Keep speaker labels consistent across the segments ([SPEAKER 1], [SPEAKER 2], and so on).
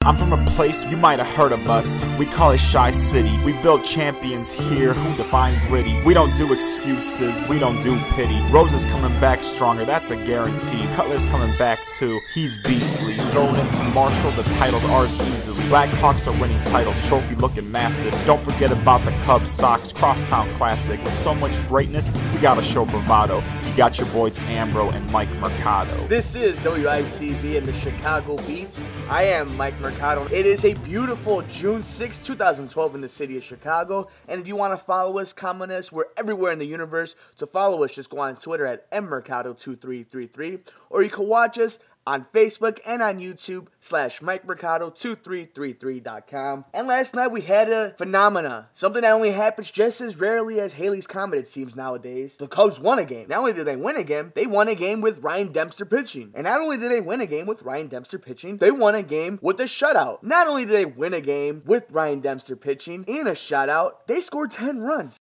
[SPEAKER 1] I'm from a place you might have heard of us. We call it Shy City. We build champions here who define gritty. We don't do excuses, we don't do pity. Rose is coming back stronger, that's a guarantee. Cutler's coming back too, he's beastly. Thrown into Marshall, the title's ours easily. Black Hawks are winning titles, trophy looking massive. Don't forget about the Cubs, Sox, Crosstown Classic. With so much greatness, we gotta show bravado. You got your boys Ambro and Mike Mercado.
[SPEAKER 2] This is WICB and the Chicago Beats. I am Mike Mercado. It is a beautiful June 6, 2012 in the city of Chicago. And if you want to follow us, comment us, we're everywhere in the universe. To follow us, just go on Twitter at mmercado2333. Or you can watch us on Facebook and on YouTube /MikeMercado2333.com. And last night we had a phenomena. Something that only happens just as rarely as Halley's Comet, it seems nowadays. The Cubs won a game. Not only did they win a game, they won a game with Ryan Dempster pitching. And not only did they win a game with Ryan Dempster pitching, they won a game with a shutout. Not only did they win a game with Ryan Dempster pitching in a shutout, they scored 10 runs.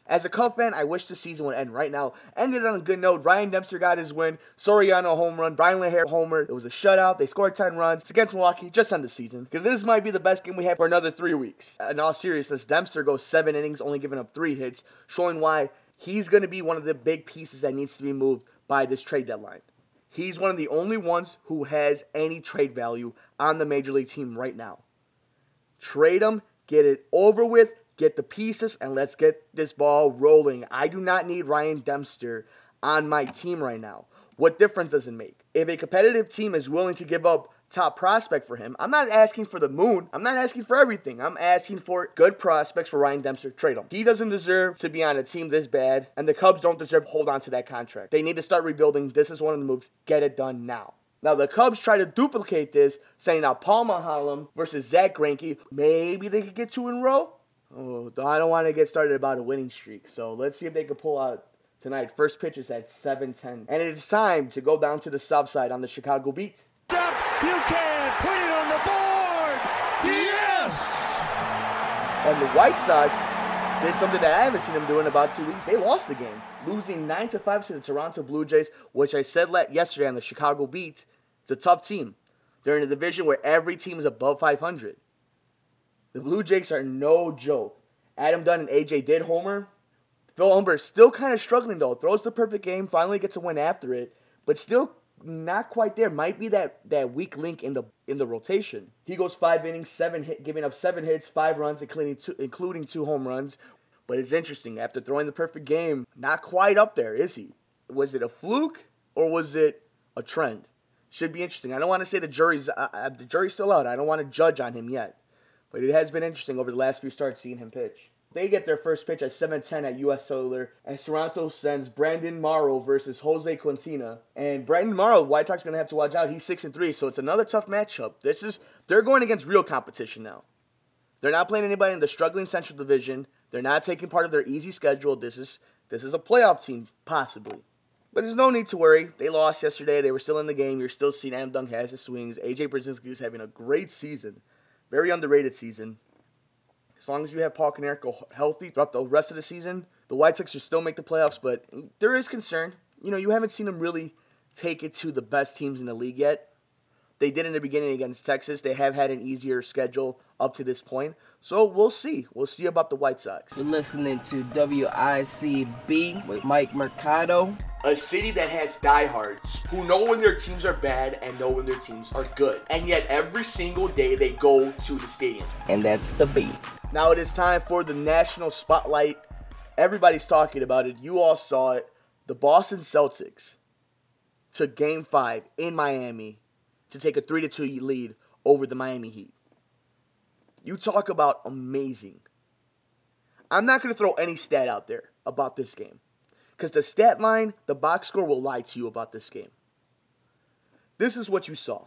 [SPEAKER 2] As a Cub fan, I wish the season would end right now. Ended on a good note. Ryan Dempster got his win. Soriano home run. Brian LaHair homer. It was a shutout. They scored 10 runs. It's against Milwaukee. Just end the season. Because this might be the best game we have for another 3 weeks. In all seriousness, Dempster goes 7 innings, only giving up 3 hits, showing why he's going to be one of the big pieces that needs to be moved by this trade deadline. He's one of the only ones who has any trade value on the Major League team right now. Trade him. Get it over with. Get the pieces, and let's get this ball rolling. I do not need Ryan Dempster on my team right now. What difference does it make? If a competitive team is willing to give up top prospect for him, I'm not asking for the moon. I'm not asking for everything. I'm asking for good prospects for Ryan Dempster. Trade him. He doesn't deserve to be on a team this bad, and the Cubs don't deserve to hold on to that contract. They need to start rebuilding. This is one of the moves. Get it done now. Now, the Cubs try to duplicate this, saying now Paul Mahalam versus Zach Greinke. Maybe they could get 2 in a row. Oh, I don't want to get started about a winning streak, so let's see if they can pull out tonight. First pitch is at 7:10, and it is time to go down to the south side on the Chicago Beat.
[SPEAKER 3] You can put it on the board! Yes!
[SPEAKER 2] And the White Sox did something that I haven't seen them do in about 2 weeks. They lost the game, losing 9-5 to the Toronto Blue Jays, which I said yesterday on the Chicago Beat. It's a tough team. They're in a division where every team is above 500. The Blue Jays are no joke. Adam Dunn and AJ did homer. Phil Humber still kind of struggling though. Throws the perfect game, finally gets a win after it, but still not quite there. Might be that weak link in the rotation. He goes 5 innings, giving up 7 hits, 5 runs, including 2 home runs. But it's interesting. After throwing the perfect game, not quite up there, is he? Was it a fluke or was it a trend? Should be interesting. I don't want to say the jury's still out. I don't want to judge on him yet. But it has been interesting over the last few starts seeing him pitch. They get their first pitch at 7:10 at U.S. Cellular, and Toronto sends Brandon Morrow versus Jose Quintina. And Brandon Morrow, White Sox going to have to watch out. He's 6-3, so it's another tough matchup. They're going against real competition now. They're not playing anybody in the struggling Central Division. They're not taking part of their easy schedule. This is a playoff team, possibly. But there's no need to worry. They lost yesterday. They were still in the game. You're still seeing Adam Dunn has his swings. AJ Brzezinski is having a great season. Very underrated season. As long as you have Paul Konerko healthy throughout the rest of the season, the White Sox will still make the playoffs, but there is concern. You haven't seen them really take it to the best teams in the league yet. They did in the beginning against Texas. They have had an easier schedule up to this point. So we'll see. We'll see about the White Sox.
[SPEAKER 4] You're listening to WICB with Mike Mercado.
[SPEAKER 2] A city that has diehards who know when their teams are bad and know when their teams are good. And yet every single day they go to the stadium.
[SPEAKER 4] And that's the beat.
[SPEAKER 2] Now it is time for the national spotlight. Everybody's talking about it. You all saw it. The Boston Celtics took Game 5 in Miami to take a 3-2 lead over the Miami Heat. You talk about amazing. I'm not going to throw any stat out there about this game. Because the stat line, the box score will lie to you about this game. This is what you saw.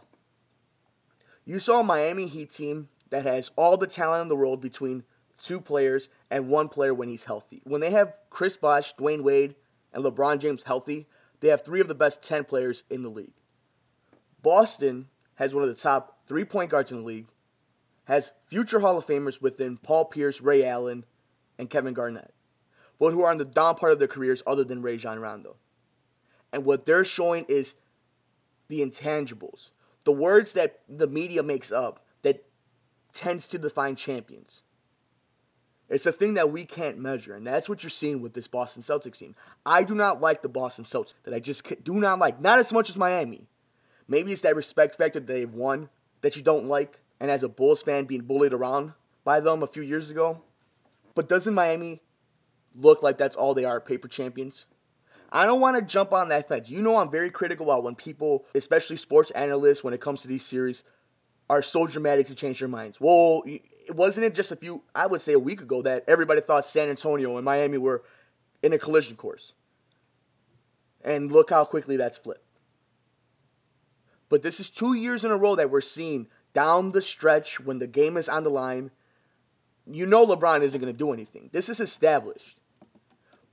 [SPEAKER 2] You saw a Miami Heat team that has all the talent in the world between 2 players and 1 player when he's healthy. When they have Chris Bosh, Dwayne Wade, and LeBron James healthy, they have 3 of the best 10 players in the league. Boston has one of the top 3 point guards in the league, has future Hall of Famers within Paul Pierce, Ray Allen, and Kevin Garnett, but who are in the down part of their careers other than Rajon Rondo. And what they're showing is the intangibles. the words that the media makes up that tends to define champions. It's a thing that we can't measure, and that's what you're seeing with this Boston Celtics team. I do not like the Boston Celtics, that I just do not like. Not as much as Miami. Maybe it's that respect factor that they've won that you don't like, and as a Bulls fan being bullied around by them a few years ago. But doesn't Miami look like that's all they are, paper champions? I don't want to jump on that fence. You know I'm very critical about when people, especially sports analysts, when it comes to these series, are so dramatic to change their minds. Well, wasn't it just I would say a week ago, that everybody thought San Antonio and Miami were in a collision course? And look how quickly that's flipped. But this is 2 years in a row that we're seeing down the stretch when the game is on the line. You know LeBron isn't going to do anything. This is established.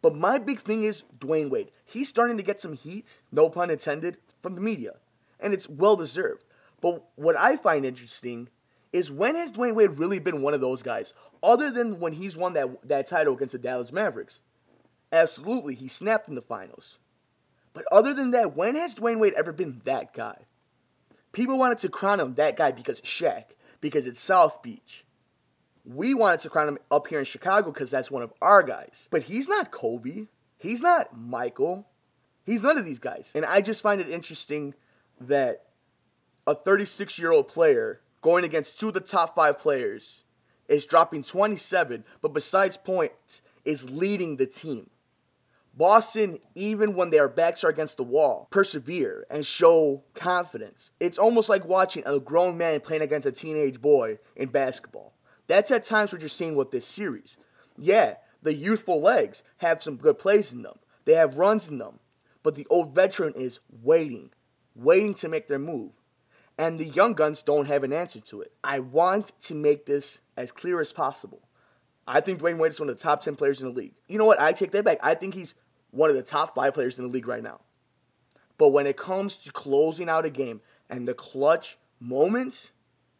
[SPEAKER 2] But my big thing is Dwayne Wade. He's starting to get some heat, no pun intended, from the media. And it's well-deserved. But what I find interesting is, when has Dwayne Wade really been one of those guys? Other than when he's won that title against the Dallas Mavericks. Absolutely, he snapped in the finals. But other than that, when has Dwayne Wade ever been that guy? People wanted to crown him that guy because it's Shaq, because it's South Beach. We wanted to crown him up here in Chicago because that's one of our guys. But he's not Kobe. He's not Michael. He's none of these guys. And I just find it interesting that a 36-year-old player going against two of the top 5 players is dropping 27, but besides points, is leading the team. Boston, even when their backs are against the wall, persevere and show confidence. It's almost like watching a grown man playing against a teenage boy in basketball. That's at times what you're seeing with this series. Yeah, the youthful legs have some good plays in them. They have runs in them. But the old veteran is waiting to make their move. And the young guns don't have an answer to it. I want to make this as clear as possible. I think Dwayne Wade is one of the top 10 players in the league. You know what? I take that back. I think he's one of the top 5 players in the league right now. But when it comes to closing out a game and the clutch moments,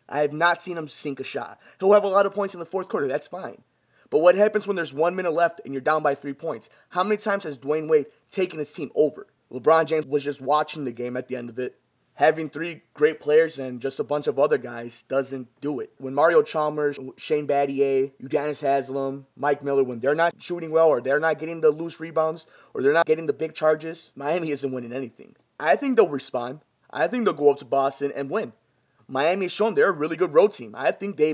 [SPEAKER 2] I have not seen him sink a shot. He'll have a lot of points in the fourth quarter. That's fine. But what happens when there's 1 minute left and you're down by 3 points? How many times has Dwayne Wade taken his team over? LeBron James was just watching the game at the end of it. Having 3 great players and just a bunch of other guys doesn't do it. When Mario Chalmers, Shane Battier, Udonis Haslem, Mike Miller, when they're not shooting well, or they're not getting the loose rebounds, or they're not getting the big charges, Miami isn't winning anything. I think they'll respond. I think they'll go up to Boston and win. Miami has shown they're a really good road team. I think they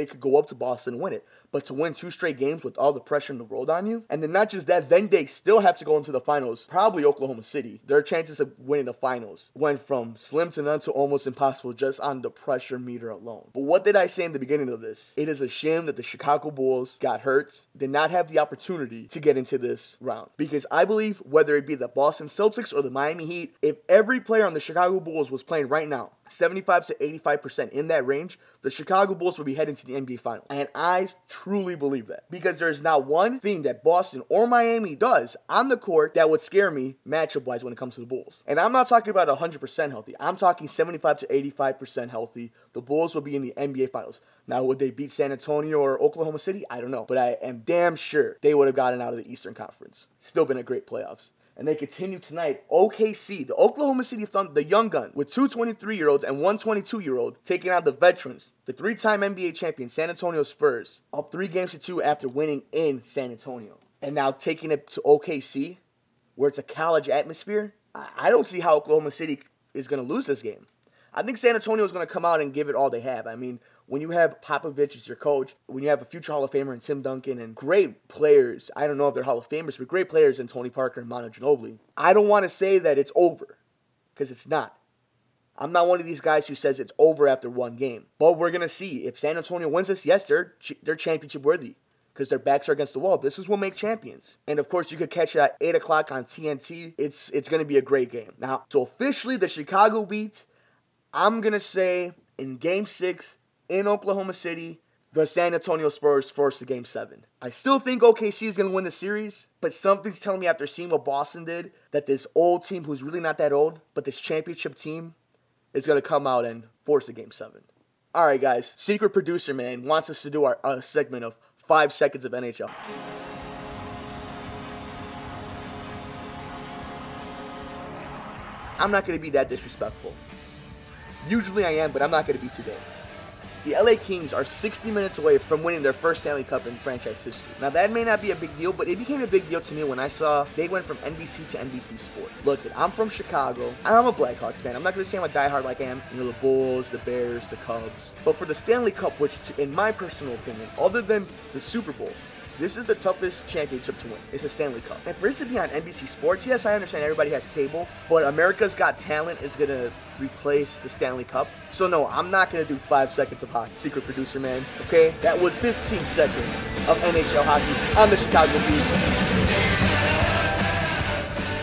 [SPEAKER 2] could go up to Boston and win it. But to win 2 straight games with all the pressure in the world on you, and then not just that, then they still have to go into the finals, probably Oklahoma City. Their chances of winning the finals went from slim to none to almost impossible just on the pressure meter alone. But what did I say in the beginning of this? It is a shame that the Chicago Bulls got hurt, did not have the opportunity to get into this round. Because I believe whether it be the Boston Celtics or the Miami Heat, if every player on the Chicago Bulls was playing right now, 75 to 85% in that range, the Chicago Bulls would be heading to the NBA Finals. And I truly believe that. Because there's not one thing that Boston or Miami does on the court that would scare me matchup-wise when it comes to the Bulls. And I'm not talking about 100% healthy. I'm talking 75 to 85% healthy. The Bulls will be in the NBA Finals. Now, would they beat San Antonio or Oklahoma City? I don't know. But I am damn sure they would have gotten out of the Eastern Conference. Still been a great playoffs. And they continue tonight. OKC, the Oklahoma City Thunder, the young gun, with 2 23-year-olds and 1 22-year-old, taking out the veterans, the 3-time NBA champion San Antonio Spurs, up 3 games to 2 after winning in San Antonio. And now taking it to OKC, where it's a college atmosphere. I don't see how Oklahoma City is going to lose this game. I think San Antonio is going to come out and give it all they have. I mean, when you have Popovich as your coach, when you have a future Hall of Famer in Tim Duncan and great players, I don't know if they're Hall of Famers, but great players in Tony Parker and Manu Ginobili, I don't want to say that it's over, because it's not. I'm not one of these guys who says it's over after 1 game. But we're going to see. If San Antonio wins this, yes, they're championship worthy, because their backs are against the wall. This is what makes champions. And of course, you could catch it at 8 o'clock on TNT. It's going to be a great game. Now, so officially, the Chicago Beat, I'm going to say in Game 6 in Oklahoma City, the San Antonio Spurs force to Game 7. I still think OKC is going to win the series, but something's telling me after seeing what Boston did that this old team, who's really not that old, but this championship team, is going to come out and force a Game 7. All right, guys. Secret producer, man, wants us to do our segment of 5 seconds of NHL. I'm not going to be that disrespectful. Usually I am, but I'm not going to be today. The LA Kings are 60 minutes away from winning their first Stanley Cup in franchise history. Now that may not be a big deal, but it became a big deal to me when I saw they went from NBC to NBC Sport. Look, I'm from Chicago. I'm a Blackhawks fan. I'm not going to say I'm a diehard like I am, the Bulls, the Bears, the Cubs. But for the Stanley Cup, which in my personal opinion, other than the Super Bowl, this is the toughest championship to win. It's a Stanley Cup. And for it to be on NBC Sports, yes, I understand everybody has cable, but America's Got Talent is going to replace the Stanley Cup. So no, I'm not going to do 5 seconds of hockey. Secret producer, man. Okay? That was 15 seconds of NHL hockey on the Chicago Beat.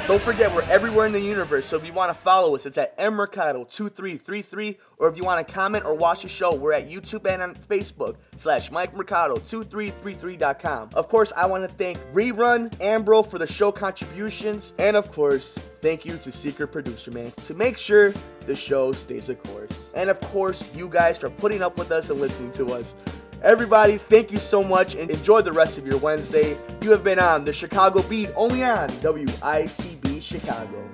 [SPEAKER 2] Don't forget, we're everywhere in the universe, so if you want to follow us, it's at mmercado2333, or if you want to comment or watch the show, we're at YouTube and on Facebook, /MikeMercado2333.com. Of course, I want to thank Rerun, Ambro for the show contributions, and of course, thank you to Secret Producer Man to make sure the show stays the course. And of course, you guys for putting up with us and listening to us. Everybody, thank you so much and enjoy the rest of your Wednesday. You have been on the Chicago Beat, only on WICB Chicago.